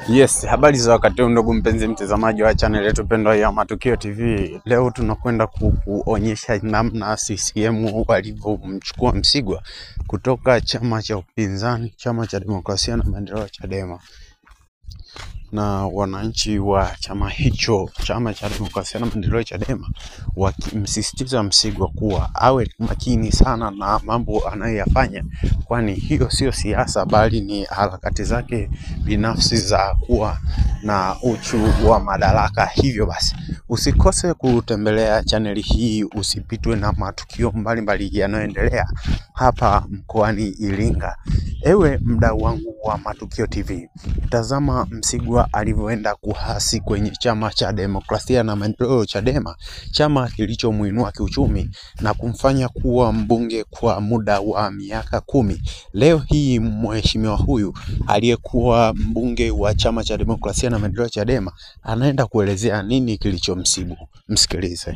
Yes, habari za wakati huu ndugu mpenzi mtazamaji wa channel yetu pendwa ya Matukio TV. Leo tunakwenda kuonyesha namna CCM walivyomchukua Msigwa kutoka chama cha upinzani, chama cha demokrasia na maendeleo Chadema. Na wananchi wa chama hicho, chama cha demokrasia na maendeleo Chadema, wakimsisitiza Msigwa kuwa awe makini sana na mambo anayoyafanya, kwani hiyo sio siasa bali ni harakati zake binafsi za kuwa na uchu wa madaraka. Hivyo basi usikose kutembelea chaneli hii, usipitwe na matukio mbalimbali yanayoendelea hapa mkoani Iringa. Ewe mdau wangu wa Matukio TV, tazama Msigwa alivyoenda kuhasi kwenye chama cha demokrasia na maendeleo Chadema, chama kilichomuinua kiuchumi na kumfanya kuwa mbunge kwa muda wa miaka 10. Leo hii mheshimiwa huyu aliyekuwa mbunge wa chama cha demokrasia na maendeleo Chadema anaenda kuelezea nini kilichomsibu. Msikilize.